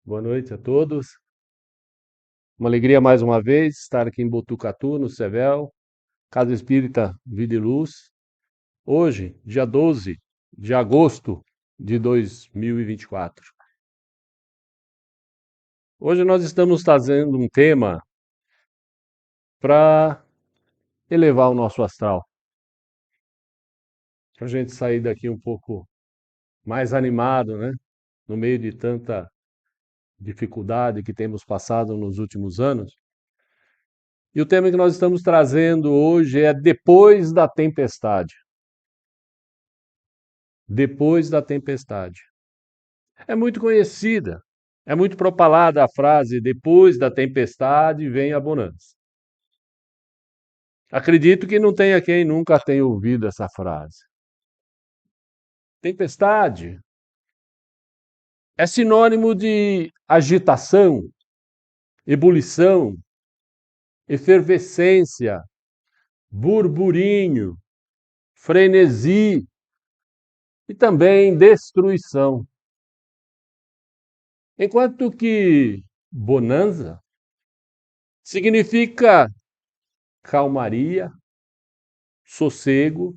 Boa noite a todos. Uma alegria mais uma vez estar aqui em Botucatu, no Sevel, Casa Espírita Vida e Luz. Hoje, dia 12 de agosto de 2024. Hoje nós estamos trazendo um tema para elevar o nosso astral, para a gente sair daqui um pouco mais animado, né? No meio de tanta dificuldade que temos passado nos últimos anos. E o tema que nós estamos trazendo hoje é Depois da Tempestade. Depois da tempestade. É muito conhecida, é muito propalada a frase: depois da tempestade vem a bonança. Acredito que não tenha quem nunca tenha ouvido essa frase. Tempestade é sinônimo de agitação, ebulição, efervescência, burburinho, frenesi e também destruição. Enquanto que bonança significa calmaria, sossego,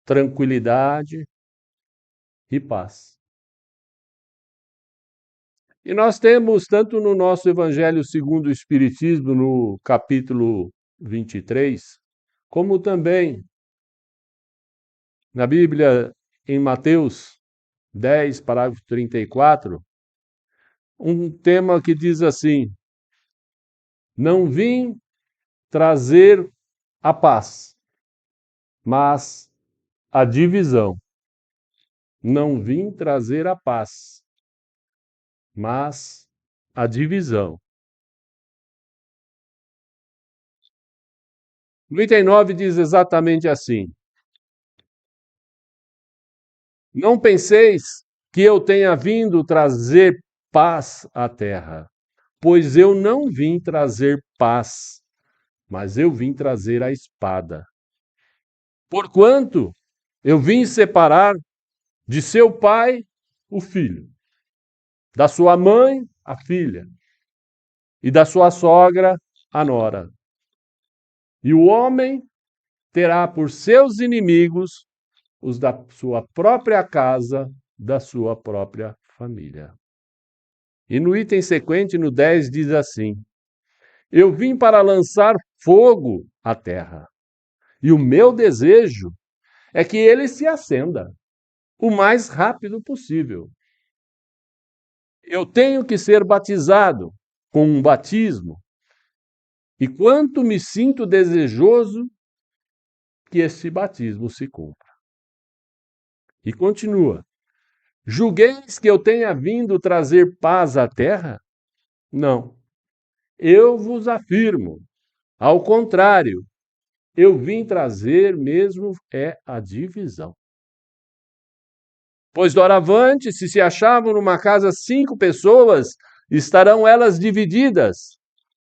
tranquilidade e paz. E nós temos, tanto no nosso Evangelho segundo o Espiritismo, no capítulo 23, como também na Bíblia, em Mateus 10, parágrafo 34, um tema que diz assim: não vim trazer a paz, mas a divisão. Não vim trazer a paz, mas a divisão. No item 9 diz exatamente assim: não penseis que eu tenha vindo trazer paz à terra, pois eu não vim trazer paz, mas eu vim trazer a espada. Porquanto eu vim separar de seu pai o filho, da sua mãe a filha, e da sua sogra a nora. E o homem terá por seus inimigos os da sua própria casa, da sua própria família. E no item sequente, no 10, diz assim: eu vim para lançar fogo à terra, e o meu desejo é que ele se acenda o mais rápido possível. Eu tenho que ser batizado com um batismo, e quanto me sinto desejoso que esse batismo se cumpra. E continua: julgueis que eu tenha vindo trazer paz à terra? Não. Eu vos afirmo, ao contrário, eu vim trazer mesmo é a divisão. Pois doravante, se achavam numa casa 5 pessoas, estarão elas divididas,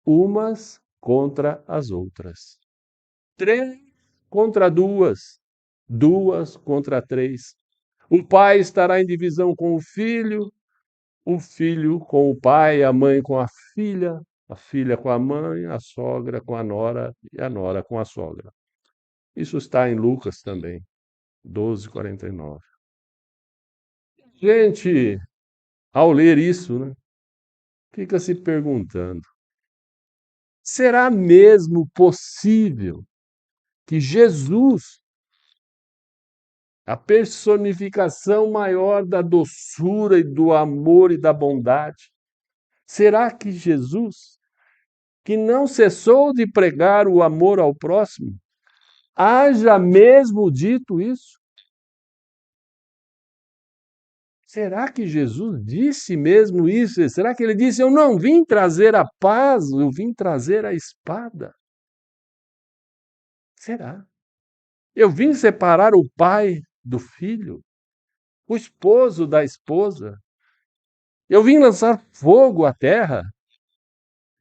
umas contra as outras. 3 contra 2, 2 contra 3. O pai estará em divisão com o filho com o pai, a mãe com a filha com a mãe, a sogra com a nora e a nora com a sogra. Isso está em Lucas também, 12:49. Gente, ao ler isso, né, fica se perguntando: será mesmo possível que Jesus, a personificação maior da doçura e do amor e da bondade, será que Jesus, que não cessou de pregar o amor ao próximo, haja mesmo dito isso? Será que Jesus disse mesmo isso? Será que ele disse: eu não vim trazer a paz, eu vim trazer a espada? Será? Eu vim separar o pai do filho, o esposo da esposa. Eu vim lançar fogo à terra.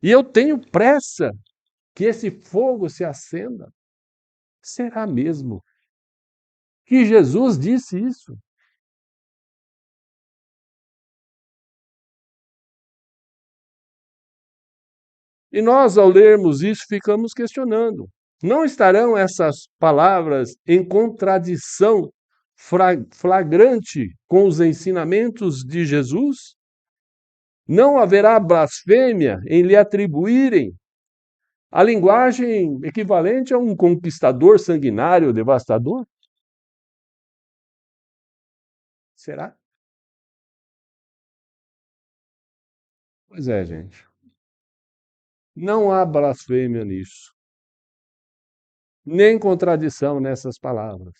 E eu tenho pressa que esse fogo se acenda. Será mesmo que Jesus disse isso? E nós, ao lermos isso, ficamos questionando. Não estarão essas palavras em contradição flagrante com os ensinamentos de Jesus? Não haverá blasfêmia em lhe atribuírem a linguagem equivalente a um conquistador sanguinário, devastador? Será? Pois é, gente. Não há blasfêmia nisso, nem contradição nessas palavras,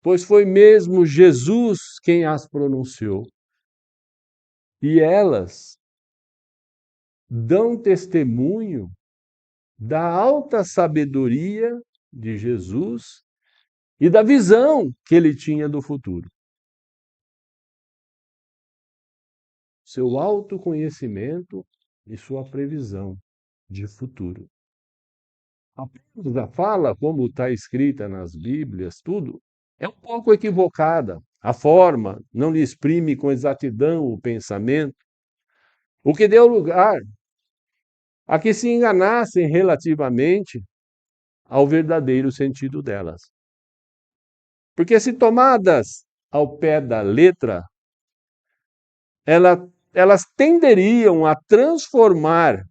pois foi mesmo Jesus quem as pronunciou. E elas dão testemunho da alta sabedoria de Jesus e da visão que ele tinha do futuro. Seu autoconhecimento e sua previsão de futuro. Apenas a fala, como está escrita nas Bíblias, tudo, é um pouco equivocada. A forma não lhe exprime com exatidão o pensamento, o que deu lugar a que se enganassem relativamente ao verdadeiro sentido delas. Porque se tomadas ao pé da letra, elas tenderiam a transformar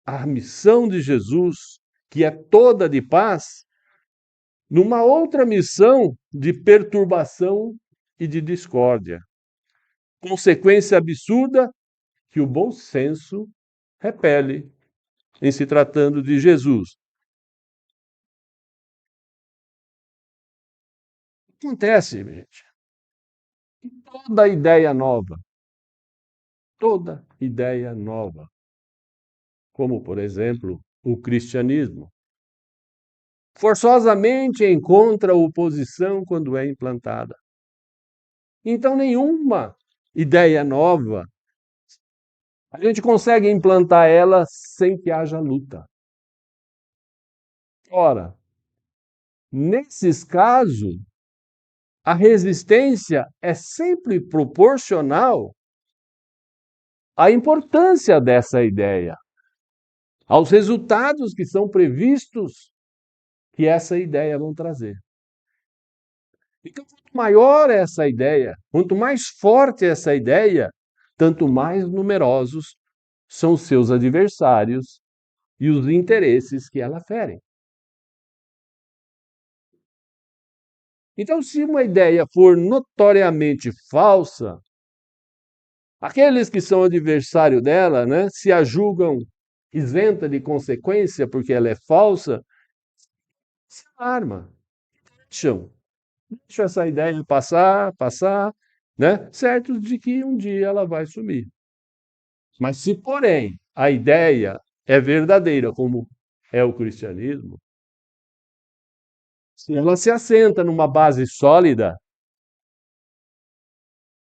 a missão de Jesus, que é toda de paz, numa outra missão de perturbação e de discórdia. Consequência absurda que o bom senso repele em se tratando de Jesus. Acontece, gente, que toda ideia nova, como, por exemplo, o cristianismo, forçosamente encontra oposição quando é implantada. Então, nenhuma ideia nova, a gente consegue implantar ela sem que haja luta. Ora, nesses casos, a resistência é sempre proporcional à importância dessa ideia, aos resultados que são previstos que essa ideia vão trazer. Então, quanto maior é essa ideia, quanto mais forte é essa ideia, tanto mais numerosos são os seus adversários e os interesses que ela fere. Então, se uma ideia for notoriamente falsa, aqueles que são adversários dela, né, se a julgam isenta de consequência porque ela é falsa, se alarma, deixam essa ideia passar, né, certos de que um dia ela vai sumir. Mas se, porém, a ideia é verdadeira, como é o cristianismo, se ela se assenta numa base sólida,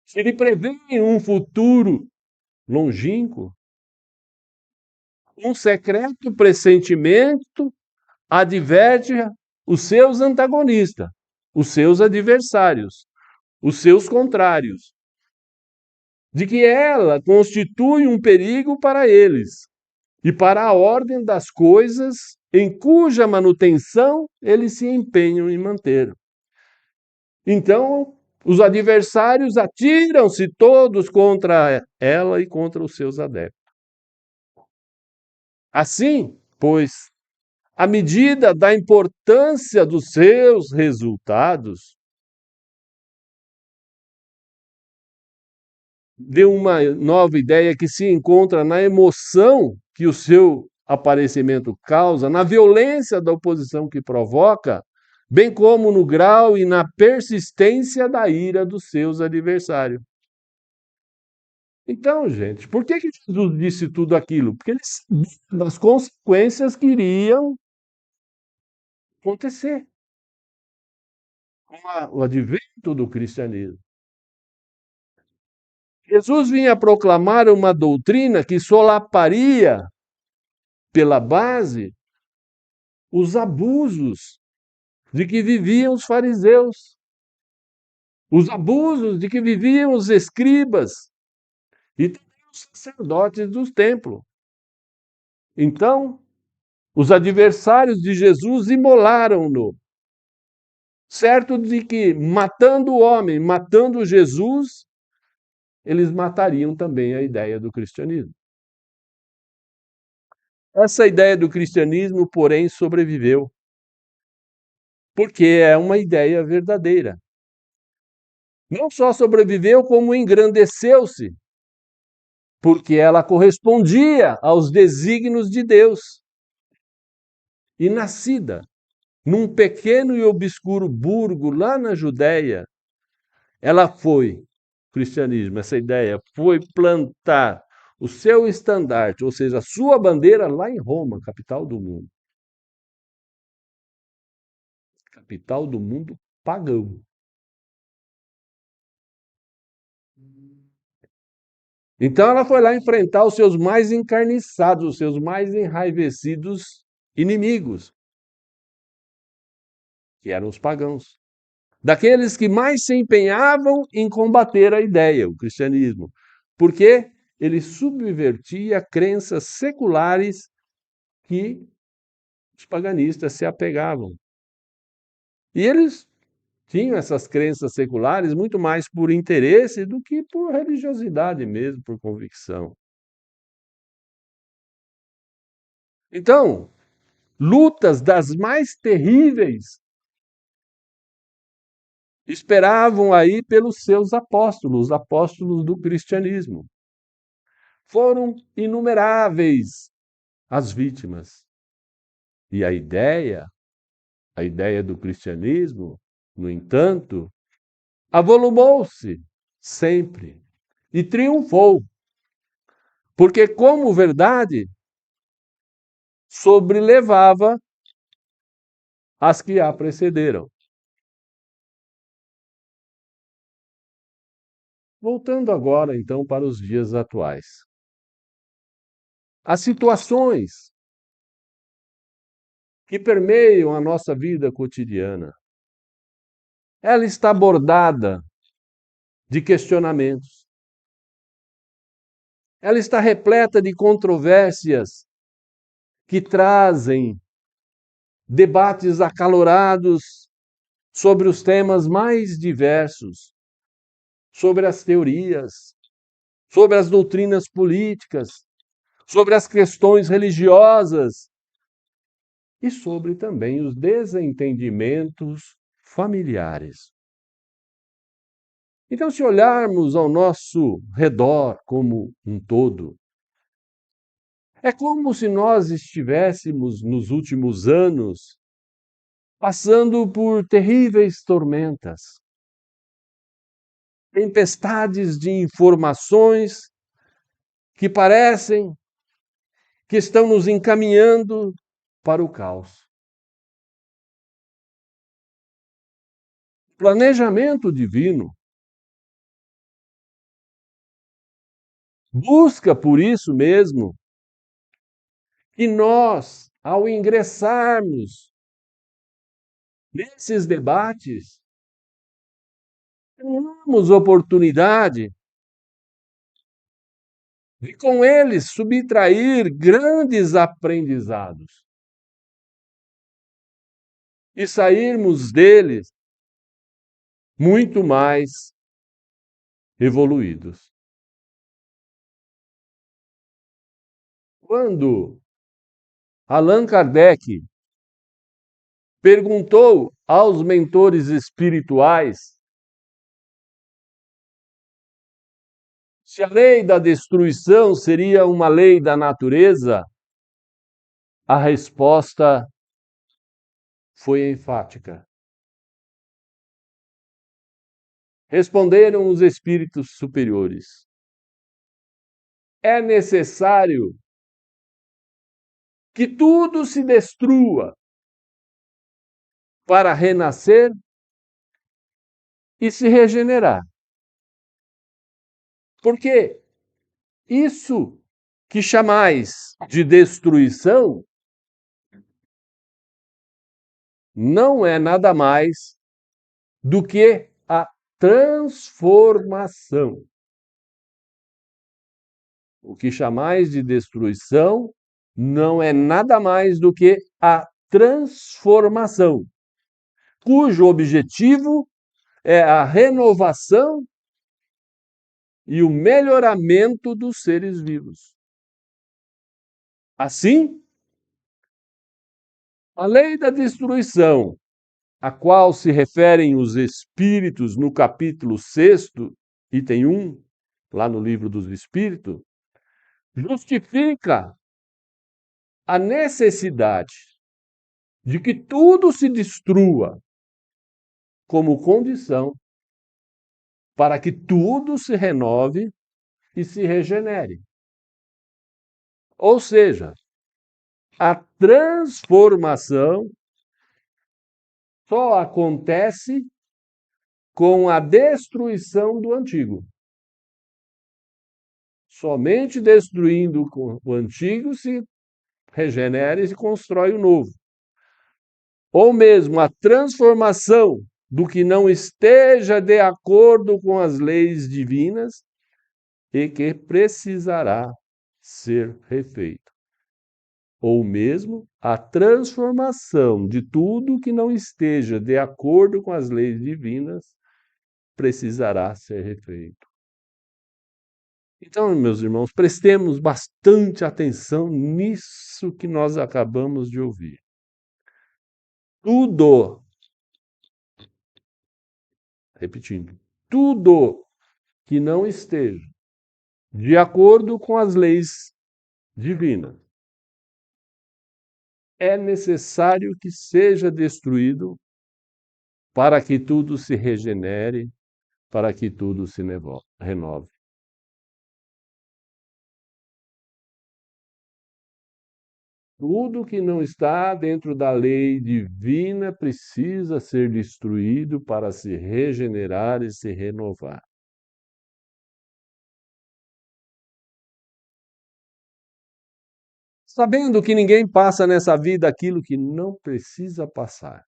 se ele prevê um futuro longínquo, um secreto pressentimento adverte os seus antagonistas, os seus adversários, os seus contrários, de que ela constitui um perigo para eles e para a ordem das coisas em cuja manutenção eles se empenham em manter. Então, os adversários atiram-se todos contra ela e contra os seus adeptos. Assim, pois, à medida da importância dos seus resultados, de uma nova ideia que se encontra na emoção que o seu aparecimento causa, na violência da oposição que provoca, bem como no grau e na persistência da ira dos seus adversários. Então, gente, por que Jesus disse tudo aquilo? Porque ele sabia das consequências que iriam acontecer com o advento do cristianismo. Jesus vinha proclamar uma doutrina que solaparia pela base os abusos de que viviam os fariseus, os abusos de que viviam os escribas e também os sacerdotes dos templos. Então, os adversários de Jesus imolaram-no, certo de que, matando o homem, matando Jesus, eles matariam também a ideia do cristianismo. Essa ideia do cristianismo, porém, sobreviveu, porque é uma ideia verdadeira. Não só sobreviveu, como engrandeceu-se, porque ela correspondia aos desígnios de Deus. E nascida num pequeno e obscuro burgo lá na Judéia, ela foi, o cristianismo, essa ideia, foi plantar o seu estandarte, ou seja, a sua bandeira lá em Roma, capital do mundo. Capital do mundo pagão. Então ela foi lá enfrentar os seus mais encarniçados, os seus mais enraivecidos inimigos, que eram os pagãos. Daqueles que mais se empenhavam em combater a ideia, o cristianismo, porque ele subvertia crenças seculares que os paganistas se apegavam. E eles tinham essas crenças seculares muito mais por interesse do que por religiosidade mesmo, por convicção. Então, lutas das mais terríveis esperavam aí pelos seus apóstolos, os apóstolos do cristianismo. Foram inumeráveis as vítimas. E a ideia do cristianismo, no entanto, avolumou-se sempre e triunfou, porque, como verdade, sobrelevava as que a precederam. Voltando agora, então, para os dias atuais. As situações que permeiam a nossa vida cotidiana, ela está bordada de questionamentos. Ela está repleta de controvérsias que trazem debates acalorados sobre os temas mais diversos, sobre as teorias, sobre as doutrinas políticas, sobre as questões religiosas e sobre também os desentendimentos familiares. Então, se olharmos ao nosso redor como um todo, é como se nós estivéssemos nos últimos anos passando por terríveis tormentas, tempestades de informações que parecem que estão nos encaminhando para o caos. Planejamento divino busca, por isso mesmo, que nós, ao ingressarmos nesses debates, tenhamos oportunidade de, com eles, subtrair grandes aprendizados e sairmos deles muito mais evoluídos. Quando Allan Kardec perguntou aos mentores espirituais se a lei da destruição seria uma lei da natureza, a resposta foi enfática. Responderam os espíritos superiores: é necessário que tudo se destrua para renascer e se regenerar. Porque isso que chamais de destruição não é nada mais do que a transformação. O que chamais de destruição não é nada mais do que a transformação, cujo objetivo é a renovação e o melhoramento dos seres vivos. Assim, a lei da destruição, a qual se referem os espíritos no capítulo 6º, item 1, lá no livro dos espíritos, justifica a necessidade de que tudo se destrua como condição para que tudo se renove e se regenere. Ou seja, a transformação só acontece com a destruição do antigo. Somente destruindo o antigo se regenera e se constrói o novo. Ou mesmo a transformação do que não esteja de acordo com as leis divinas e que precisará ser refeito. Ou mesmo a transformação de tudo que não esteja de acordo com as leis divinas precisará ser refeito. Então, meus irmãos, prestemos bastante atenção nisso que nós acabamos de ouvir. Tudo, repetindo, tudo que não esteja de acordo com as leis divinas é necessário que seja destruído para que tudo se regenere, para que tudo se renove. Tudo que não está dentro da lei divina precisa ser destruído para se regenerar e se renovar. Sabendo que ninguém passa nessa vida aquilo que não precisa passar.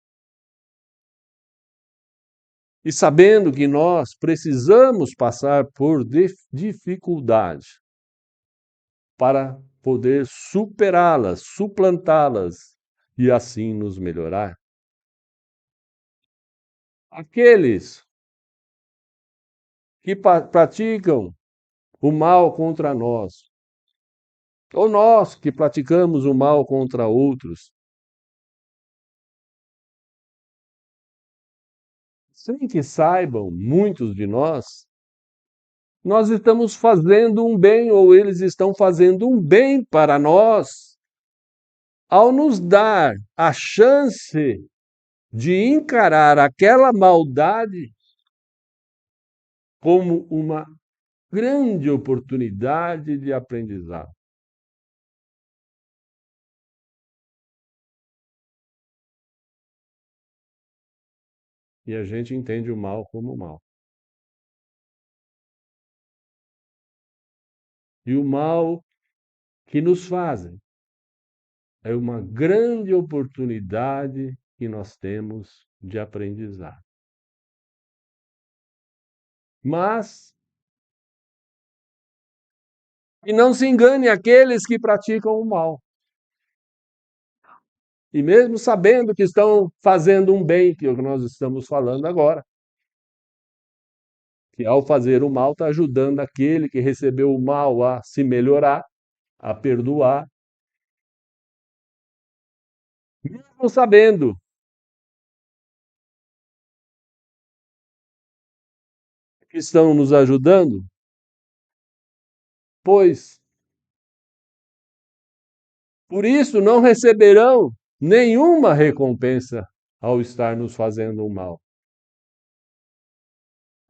E sabendo que nós precisamos passar por dificuldade para poder superá-las, suplantá-las e assim nos melhorar. Aqueles que praticam o mal contra nós, ou nós que praticamos o mal contra outros, sem que saibam muitos de nós estamos fazendo um bem ou eles estão fazendo um bem para nós ao nos dar a chance de encarar aquela maldade como uma grande oportunidade de aprendizado. E a gente entende o mal como mal. E o mal que nos fazem é uma grande oportunidade que nós temos de aprendizado. Mas e não se engane aqueles que praticam o mal. E mesmo sabendo que estão fazendo um bem, que é o que nós estamos falando agora, que ao fazer o mal está ajudando aquele que recebeu o mal a se melhorar, a perdoar, mesmo sabendo que estão nos ajudando, pois por isso não receberão nenhuma recompensa ao estar nos fazendo o mal,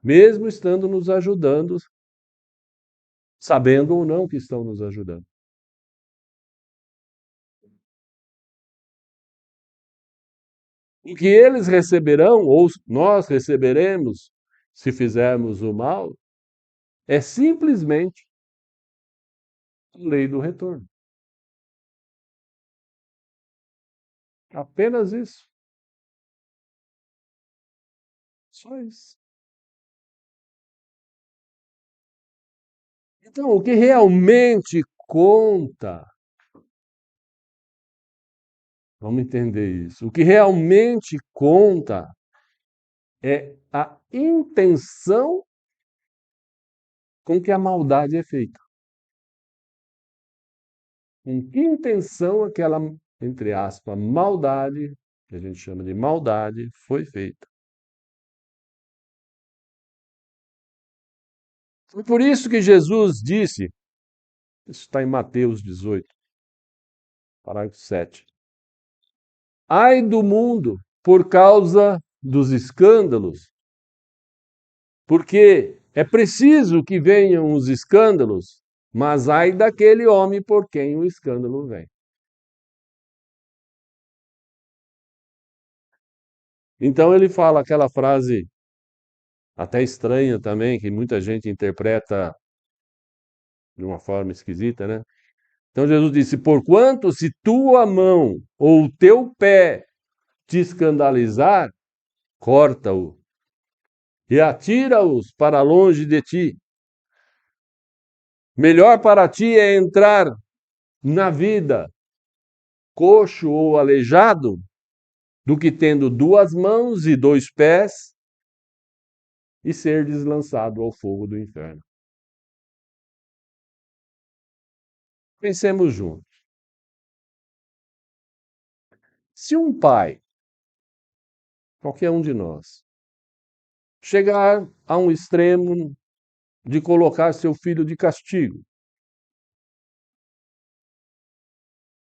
mesmo estando nos ajudando, sabendo ou não que estão nos ajudando. O que eles receberão, ou nós receberemos, se fizermos o mal, é simplesmente a lei do retorno. Apenas isso. Só isso. Então, o que realmente conta Vamos entender isso. O que realmente conta é a intenção com que a maldade é feita. Com que intenção aquela, entre aspas, maldade, que a gente chama de maldade, foi feita. Foi por isso que Jesus disse, isso está em Mateus 18, parágrafo 7. Ai do mundo por causa dos escândalos, porque é preciso que venham os escândalos, mas ai daquele homem por quem o escândalo vem. Então ele fala aquela frase até estranha também, que muita gente interpreta de uma forma esquisita, né? Então Jesus disse: porquanto se tua mão ou o teu pé te escandalizar, corta-o e atira-os para longe de ti. Melhor para ti é entrar na vida coxo ou aleijado do que tendo duas mãos e dois pés e ser deslançado ao fogo do inferno. Pensemos juntos. Se um pai, qualquer um de nós, chegar a um extremo de colocar seu filho de castigo,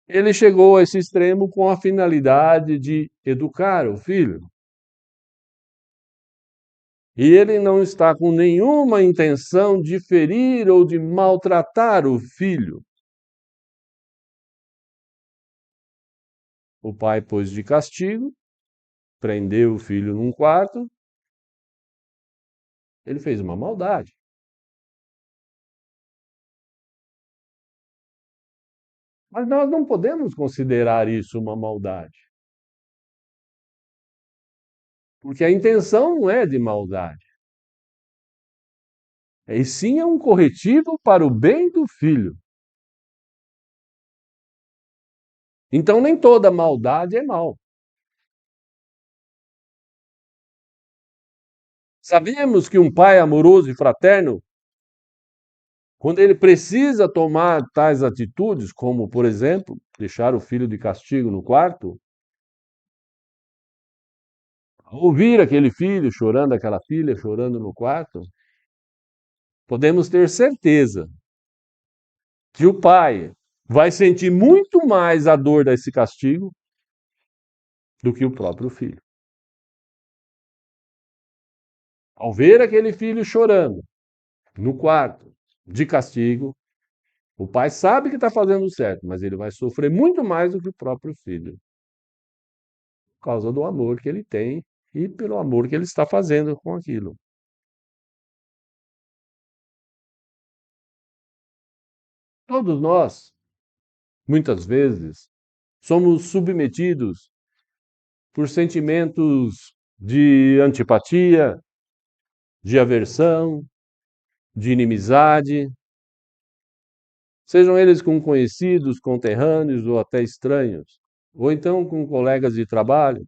ele chegou a esse extremo com a finalidade de educar o filho. E ele não está com nenhuma intenção de ferir ou de maltratar o filho. O pai pôs de castigo, prendeu o filho num quarto, ele fez uma maldade. Mas nós não podemos considerar isso uma maldade, porque a intenção não é de maldade. E sim é um corretivo para o bem do filho. Então nem toda maldade é mal. Sabemos que um pai amoroso e fraterno, quando ele precisa tomar tais atitudes, como, por exemplo, deixar o filho de castigo no quarto, ouvir aquele filho chorando, aquela filha chorando no quarto, podemos ter certeza que o pai vai sentir muito mais a dor desse castigo do que o próprio filho. Ao ver aquele filho chorando no quarto de castigo, o pai sabe que está fazendo certo, mas ele vai sofrer muito mais do que o próprio filho, por causa do amor que ele tem e pelo amor que ele está fazendo com aquilo. Todos nós, muitas vezes, somos submetidos por sentimentos de antipatia, de aversão, de inimizade, sejam eles com conhecidos, conterrâneos ou até estranhos, ou então com colegas de trabalho,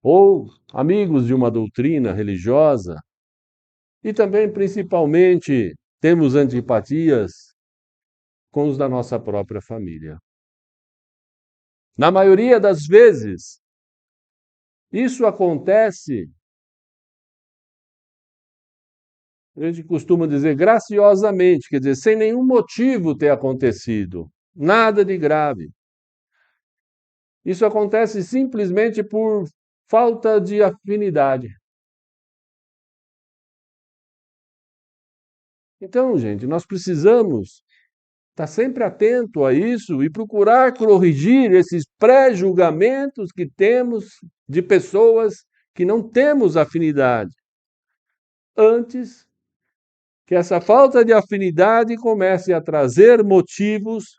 ou amigos de uma doutrina religiosa, e também, principalmente, temos antipatias com os da nossa própria família. Na maioria das vezes, isso acontece, a gente costuma dizer graciosamente, quer dizer, sem nenhum motivo ter acontecido, nada de grave. Isso acontece simplesmente por falta de afinidade. Então, gente, nós precisamos estar sempre atento a isso e procurar corrigir esses pré-julgamentos que temos de pessoas que não temos afinidade, antes que essa falta de afinidade comece a trazer motivos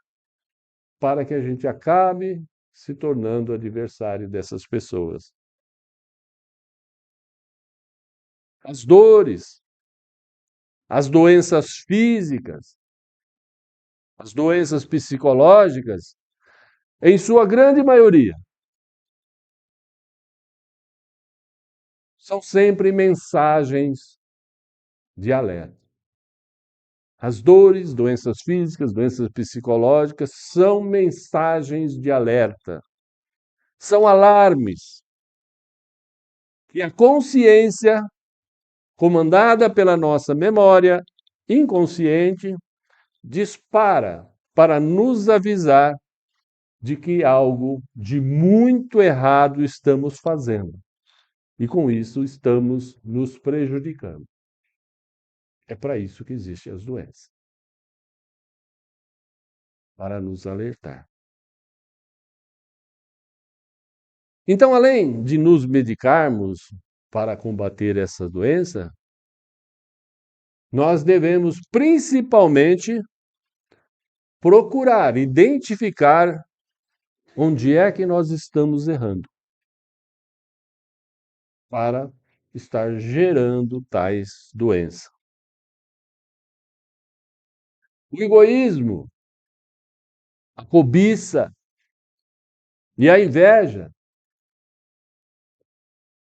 para que a gente acabe se tornando adversário dessas pessoas. As dores, as doenças físicas, as doenças psicológicas, em sua grande maioria, são sempre mensagens de alerta. As dores, doenças físicas, doenças psicológicas são mensagens de alerta, são alarmes que a consciência, comandada pela nossa memória inconsciente, dispara para nos avisar de que algo de muito errado estamos fazendo. E com isso estamos nos prejudicando. É para isso que existem as doenças, para nos alertar. Então, além de nos medicarmos para combater essa doença, nós devemos principalmente procurar identificar onde é que nós estamos errando para estar gerando tais doenças. O egoísmo, a cobiça e a inveja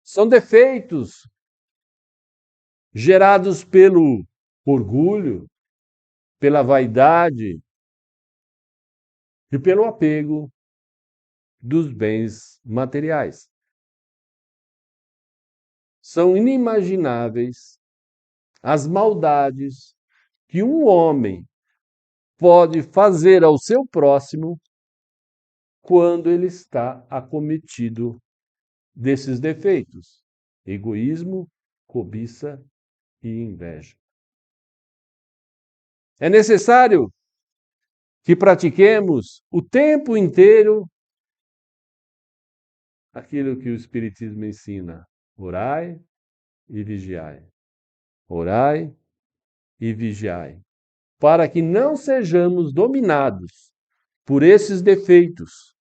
são defeitos gerados pelo orgulho, pela vaidade e pelo apego dos bens materiais. São inimagináveis as maldades que um homem pode fazer ao seu próximo quando ele está acometido desses defeitos: egoísmo, cobiça e inveja. É necessário que pratiquemos o tempo inteiro aquilo que o Espiritismo ensina: orai e vigiai. Orai e vigiai, para que não sejamos dominados por esses defeitos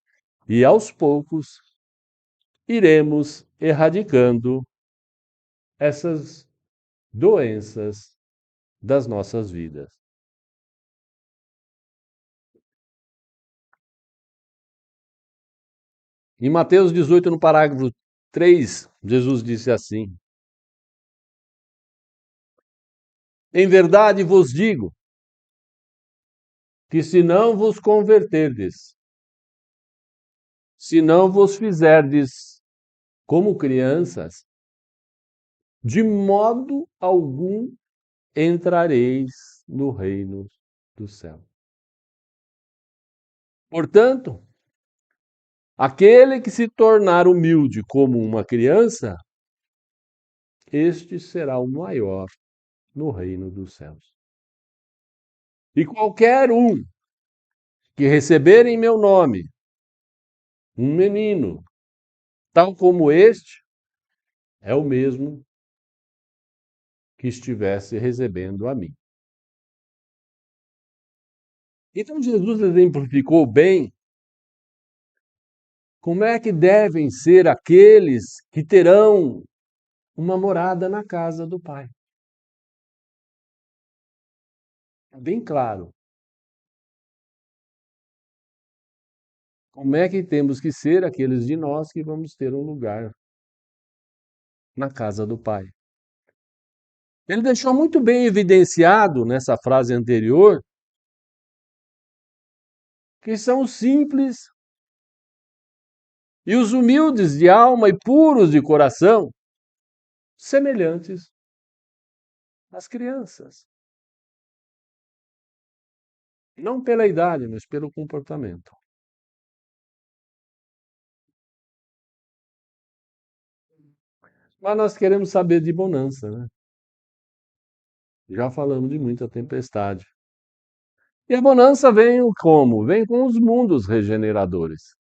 e aos poucos iremos erradicando essas doenças das nossas vidas. Em Mateus 18, no parágrafo 3, Jesus disse assim: em verdade vos digo que se não vos converterdes, se não vos fizerdes como crianças, de modo algum entrareis no reino do céu. Portanto, aquele que se tornar humilde como uma criança, este será o maior no reino dos céus. E qualquer um que receber em meu nome um menino, tal como este, é o mesmo que estivesse recebendo a mim. Então Jesus exemplificou bem como é que devem ser aqueles que terão uma morada na casa do Pai. É bem claro. Como é que temos que ser aqueles de nós que vamos ter um lugar na casa do Pai? Ele deixou muito bem evidenciado nessa frase anterior que são os simples e os humildes de alma e puros de coração, semelhantes às crianças. Não pela idade, mas pelo comportamento. Mas nós queremos saber de bonança, né? Já falamos de muita tempestade. E a bonança vem como? Vem com os mundos regeneradores.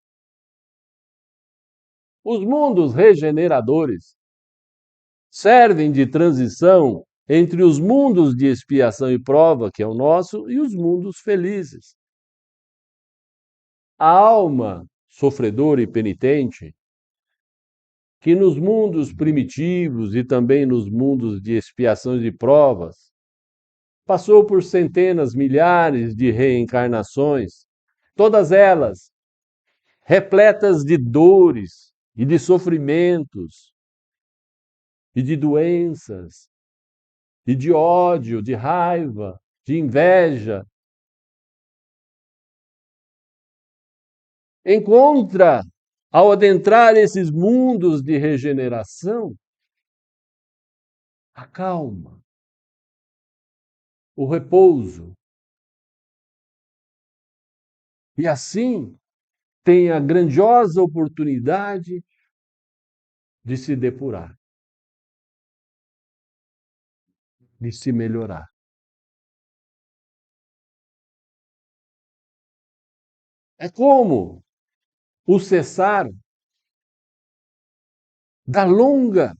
Os mundos regeneradores servem de transição entre os mundos de expiação e prova, que é o nosso, e os mundos felizes. A alma sofredora e penitente, que nos mundos primitivos e também nos mundos de expiações e provas, passou por centenas, milhares de reencarnações, todas elas repletas de dores e de sofrimentos e de doenças e de ódio, de raiva, de inveja. Encontra, ao adentrar esses mundos de regeneração, a calma, o repouso. E assim tem a grandiosa oportunidade de se depurar, de se melhorar. É como o cessar da longa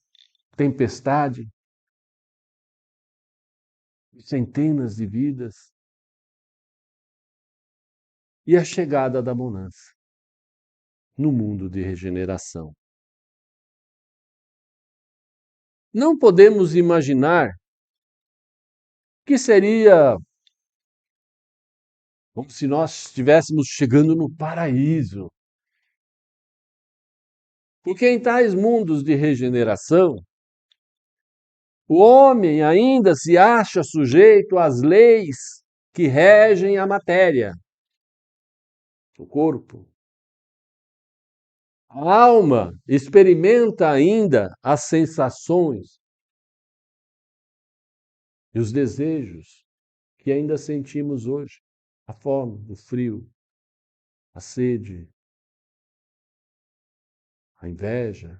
tempestade, de centenas de vidas, e a chegada da bonança no mundo de regeneração. Não podemos imaginar que seria como se nós estivéssemos chegando no paraíso. Porque em tais mundos de regeneração, o homem ainda se acha sujeito às leis que regem a matéria, o corpo. A alma experimenta ainda as sensações e os desejos que ainda sentimos hoje. A fome, o frio, a sede, a inveja.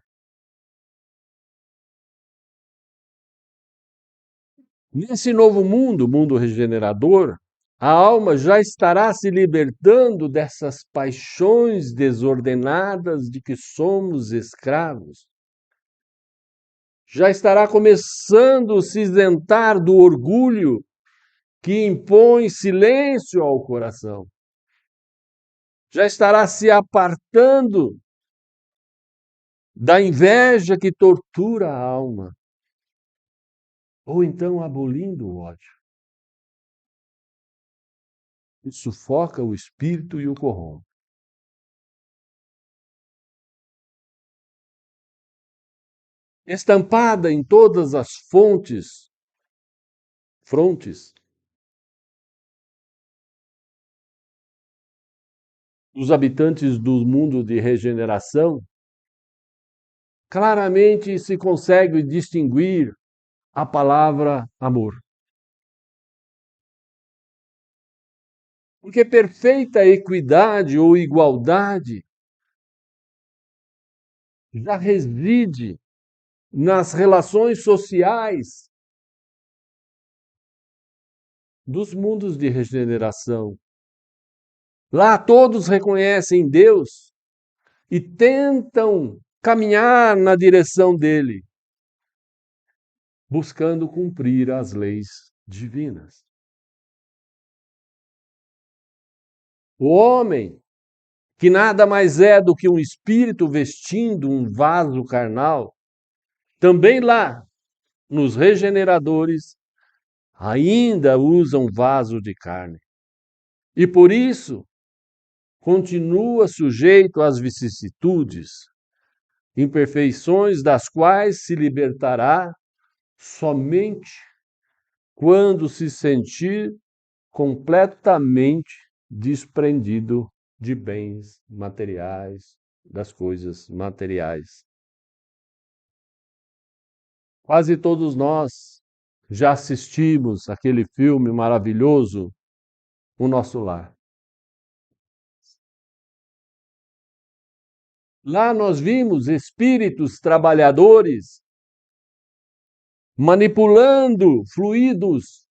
Nesse novo mundo, mundo regenerador, a alma já estará se libertando dessas paixões desordenadas de que somos escravos. Já estará começando a se isentar do orgulho que impõe silêncio ao coração. Já estará se apartando da inveja que tortura a alma, ou então abolindo o ódio, que sufoca o espírito e o corrompe. Estampada em todas as frontes dos habitantes do mundo de regeneração, claramente se consegue distinguir a palavra amor. Porque perfeita equidade ou igualdade já reside nas relações sociais dos mundos de regeneração. Lá todos reconhecem Deus e tentam caminhar na direção dele, buscando cumprir as leis divinas. O homem, que nada mais é do que um espírito vestindo um vaso carnal, também lá, nos regeneradores, ainda usa um vaso de carne. E por isso, continua sujeito às vicissitudes, imperfeições das quais se libertará somente quando se sentir completamente desprendido de bens materiais, das coisas materiais. Quase todos nós já assistimos aquele filme maravilhoso, O Nosso Lar. Lá nós vimos espíritos trabalhadores manipulando fluidos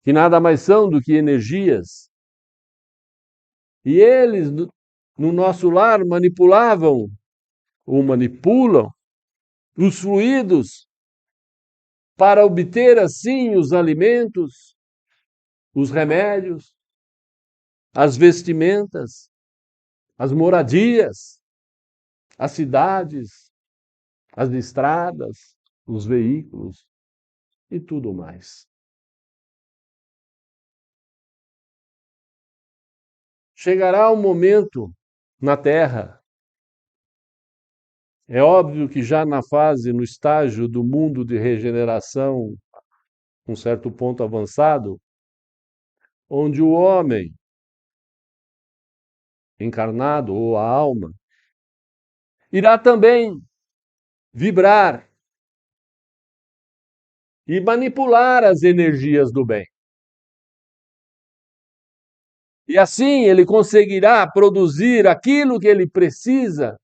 que nada mais são do que energias. E eles, no nosso lar, manipulavam ou manipulam os fluidos para obter, assim, os alimentos, os remédios, as vestimentas, as moradias, as cidades, as estradas, os veículos e tudo mais. chegará um momento na Terra, é óbvio que já na fase, no estágio do mundo de regeneração, um certo ponto avançado, onde o homem encarnado ou a alma irá também vibrar e manipular as energias do bem. E assim ele conseguirá produzir aquilo que ele precisa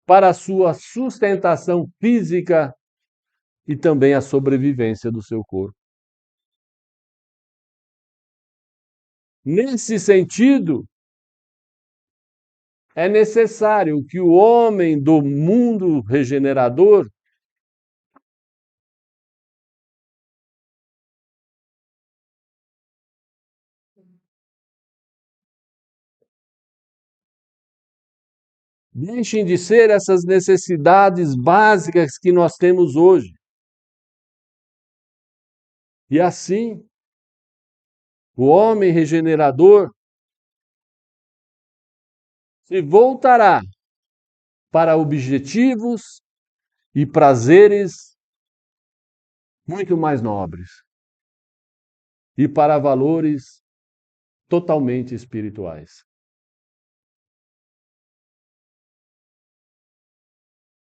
para a sua sustentação física e também a sobrevivência do seu corpo. Nesse sentido, é necessário que o homem do mundo regenerador deixem de ser essas necessidades básicas que nós temos hoje. E assim, o homem regenerador se voltará para objetivos e prazeres muito mais nobres e para valores totalmente espirituais.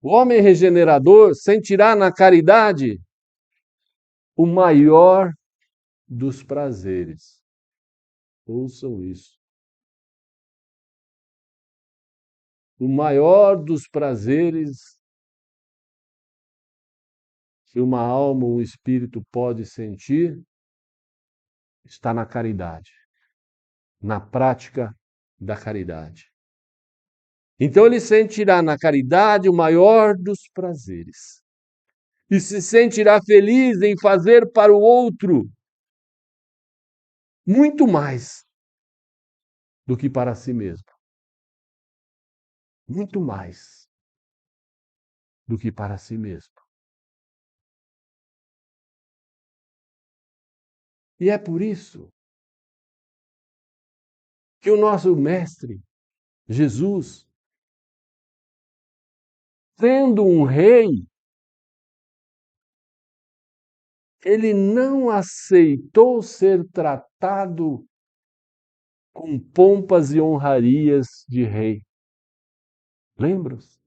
O homem regenerador sentirá na caridade o maior dos prazeres. Ouçam isso. O maior dos prazeres que uma alma, um espírito pode sentir está na caridade, na prática da caridade. Então ele sentirá na caridade o maior dos prazeres e se sentirá feliz em fazer para o outro muito mais do que para si mesmo. Muito mais do que para si mesmo. E é por isso que o nosso Mestre, Jesus, sendo um rei, ele não aceitou ser tratado com pompas e honrarias de rei. Lembram-se?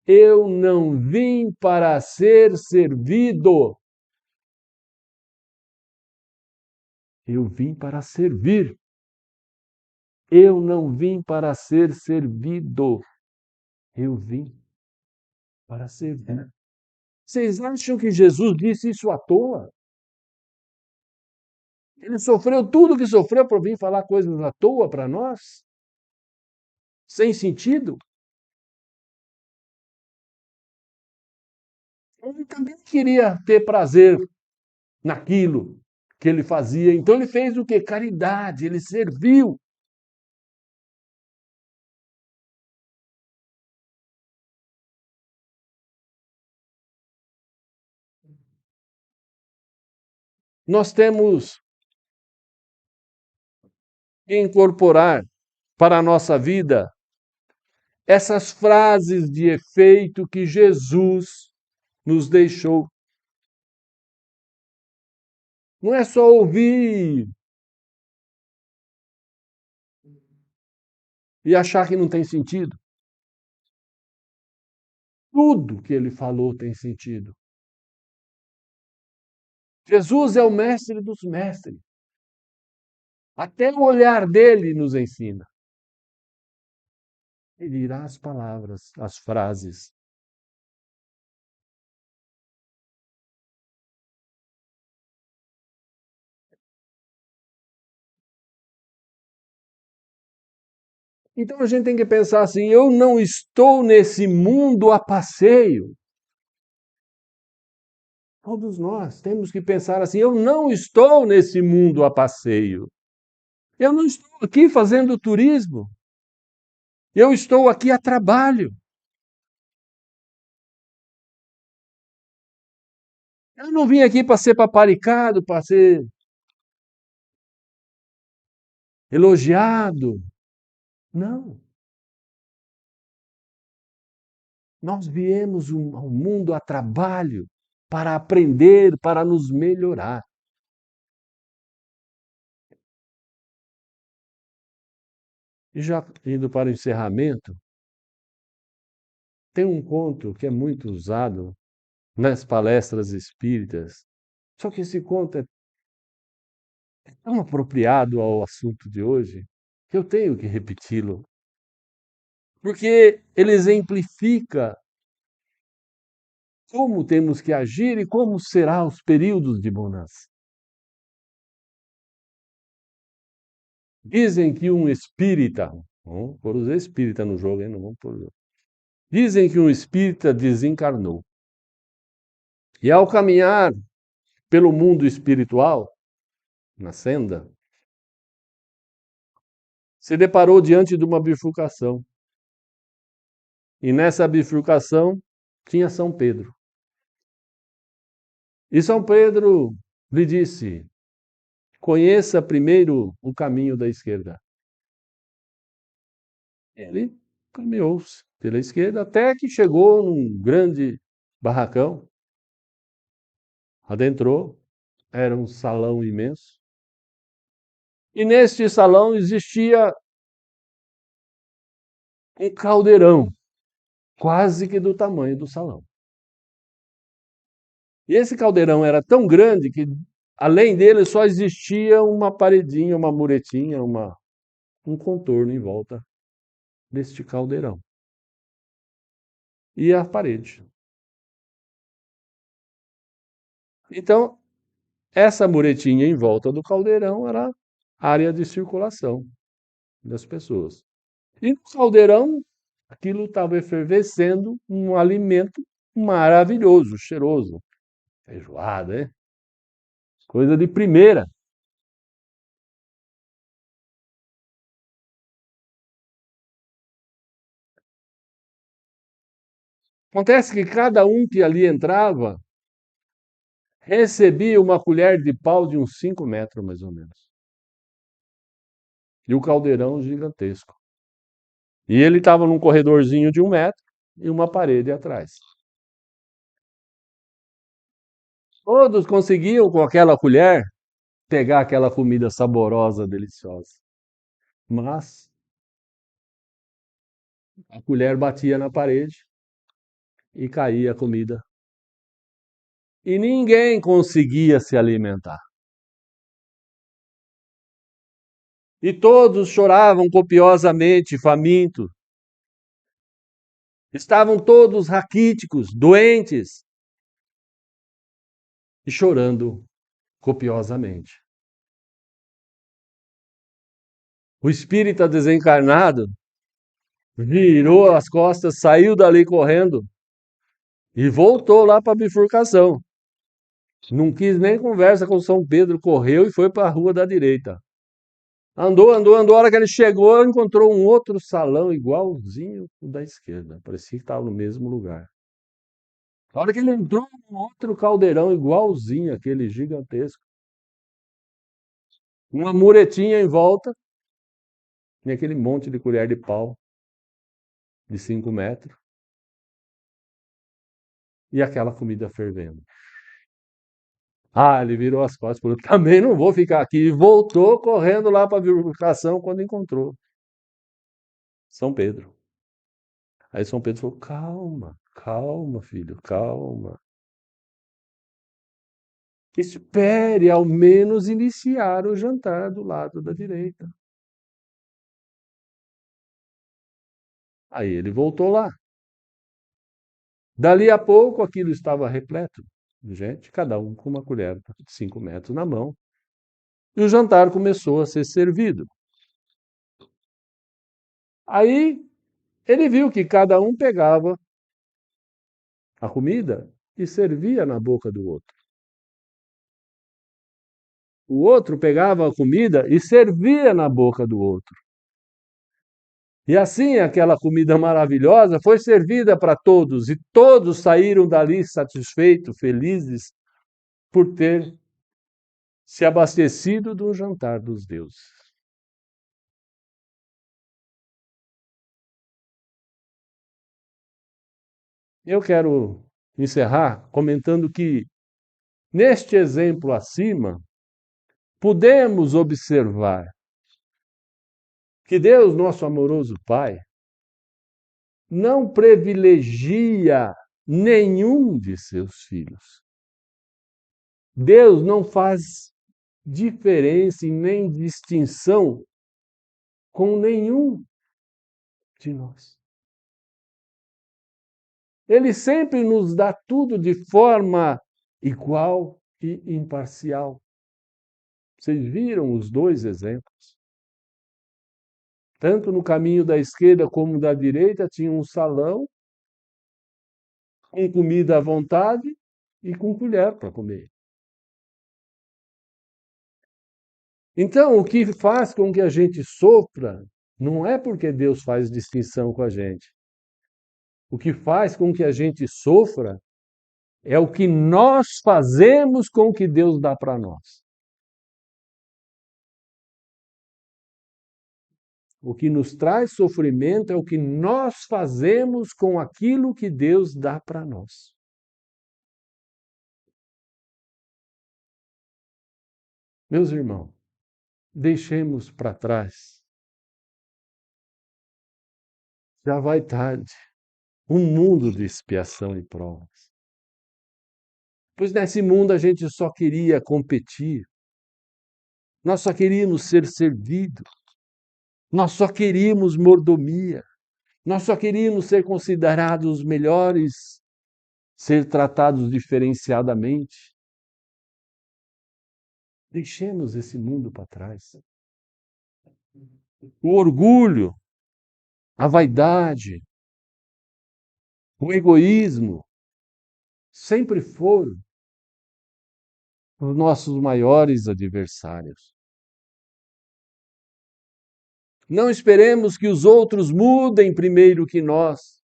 Eu não vim para ser servido. Eu vim para servir. Eu não vim para ser servido. Eu vim para servir. Vocês acham que Jesus disse isso à toa? Ele sofreu tudo o que sofreu para vir falar coisas à toa para nós? Sem sentido? Ele também queria ter prazer naquilo que ele fazia. Então ele fez o quê? Caridade, ele serviu. Nós temos que incorporar para a nossa vida essas frases de efeito que Jesus nos deixou. Não é só ouvir e achar que não tem sentido. Tudo que ele falou tem sentido. Jesus é o mestre dos mestres. Até o olhar dele nos ensina. Ele dirá as palavras, as frases. Então a gente tem que pensar assim: eu não estou nesse mundo a passeio. Todos nós temos que pensar assim: eu não estou nesse mundo a passeio. Eu não estou aqui fazendo turismo. Eu estou aqui a trabalho. Eu não vim aqui para ser paparicado, para ser elogiado. Não. Nós viemos ao mundo a trabalho para aprender, para nos melhorar. E já indo para o encerramento, tem um conto que é muito usado nas palestras espíritas. Só que esse conto é tão apropriado ao assunto de hoje que eu tenho que repeti-lo, porque ele exemplifica como temos que agir e como serão os períodos de bonança. Dizem que um espírita, vamos pôr os espíritas no jogo, hein? Não vamos pôr. Dizem que um espírita desencarnou. E ao caminhar pelo mundo espiritual, na senda, se deparou diante de uma bifurcação. E nessa bifurcação tinha São Pedro. E São Pedro lhe disse: conheça primeiro o caminho da esquerda. Ele caminhou pela esquerda até que chegou num grande barracão, adentrou, era um salão imenso. E neste salão existia um caldeirão, quase que do tamanho do salão. E esse caldeirão era tão grande que, além dele, só existia uma paredinha, uma muretinha, um contorno em volta deste caldeirão. E a parede. Então, essa muretinha em volta do caldeirão era a área de circulação das pessoas. E no caldeirão, aquilo estava efervescendo um alimento maravilhoso, cheiroso. Feijoada, hein? Coisa de primeira. Acontece que cada um que ali entrava recebia uma colher de pau de uns 5 metros, mais ou menos. E o caldeirão gigantesco. E ele estava num corredorzinho de 1 metro e uma parede atrás. Todos conseguiam, com aquela colher, pegar aquela comida saborosa, deliciosa. Mas a colher batia na parede e caía a comida. E ninguém conseguia se alimentar. E todos choravam copiosamente, famintos. Estavam todos raquíticos, doentes e chorando copiosamente. O espírita desencarnado virou as costas, saiu dali correndo e voltou lá para a bifurcação. Não quis nem conversa com São Pedro, correu e foi para a rua da direita. Andou, andou, andou. A hora que ele chegou, encontrou um outro salão igualzinho o da esquerda. Parecia que estava no mesmo lugar. A hora que ele entrou, um outro caldeirão igualzinho, aquele gigantesco. Uma muretinha em volta, e aquele monte de colher de pau de 5 metros. E aquela comida fervendo. Ah, ele virou as costas, falou, também não vou ficar aqui. E voltou correndo lá para a bifurcação quando encontrou São Pedro. Aí São Pedro falou, calma, calma, filho, calma. Espere ao menos iniciar o jantar do lado da direita. Aí ele voltou lá. Dali a pouco aquilo estava repleto de gente, cada um com uma colher de 5 metros na mão. E o jantar começou a ser servido. Aí ele viu que cada um pegava a comida e servia na boca do outro. O outro pegava a comida e servia na boca do outro. E assim aquela comida maravilhosa foi servida para todos, e todos saíram dali satisfeitos, felizes, por ter se abastecido do jantar dos deuses. Eu quero encerrar comentando que, neste exemplo acima, podemos observar que Deus, nosso amoroso Pai, não privilegia nenhum de seus filhos. Deus não faz diferença e nem distinção com nenhum de nós. Ele sempre nos dá tudo de forma igual e imparcial. Vocês viram os dois exemplos? Tanto no caminho da esquerda como da direita tinha um salão com comida à vontade e com colher para comer. Então, o que faz com que a gente sofra não é porque Deus faz distinção com a gente. O que faz com que a gente sofra é o que nós fazemos com o que Deus dá para nós. O que nos traz sofrimento é o que nós fazemos com aquilo que Deus dá para nós. Meus irmãos, deixemos para trás. Já vai tarde. Um mundo de expiação e provas. Pois nesse mundo a gente só queria competir. Nós só queríamos ser servidos. Nós só queríamos mordomia. Nós só queríamos ser considerados os melhores, ser tratados diferenciadamente. Deixemos esse mundo para trás. O orgulho, a vaidade, o egoísmo sempre foram os nossos maiores adversários. Não esperemos que os outros mudem primeiro que nós.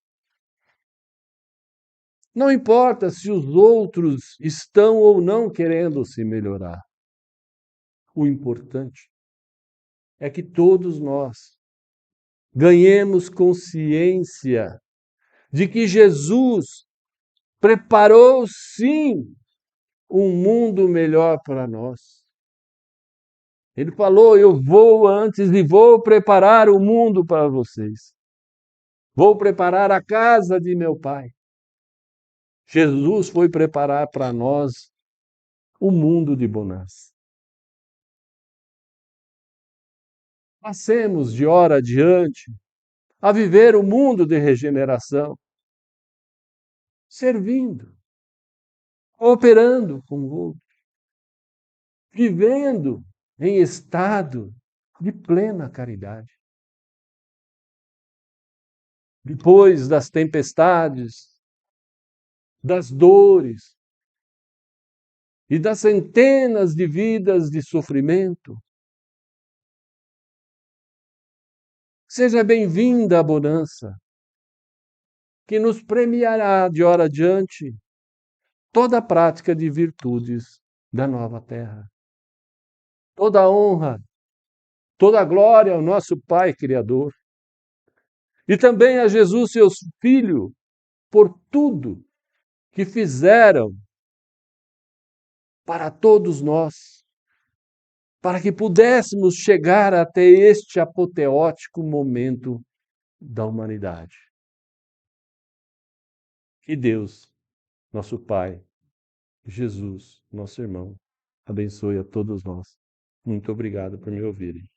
Não importa se os outros estão ou não querendo se melhorar. O importante é que todos nós ganhemos consciência de que Jesus preparou sim um mundo melhor para nós. Ele falou: eu vou antes e vou preparar o mundo para vocês. Vou preparar a casa de meu Pai. Jesus foi preparar para nós o mundo de bonança. Passemos de hora adiante a viver o mundo de regeneração, servindo, cooperando com o outro, vivendo em estado de plena caridade. Depois das tempestades, das dores e das centenas de vidas de sofrimento, seja bem-vinda a bonança, que nos premiará de hora adiante toda a prática de virtudes da nova terra. Toda a honra, toda a glória ao nosso Pai Criador. E também a Jesus, seu Filho, por tudo que fizeram para todos nós, para que pudéssemos chegar até este apoteótico momento da humanidade. Que Deus, nosso Pai, Jesus, nosso irmão, abençoe a todos nós. Muito obrigado por me ouvirem.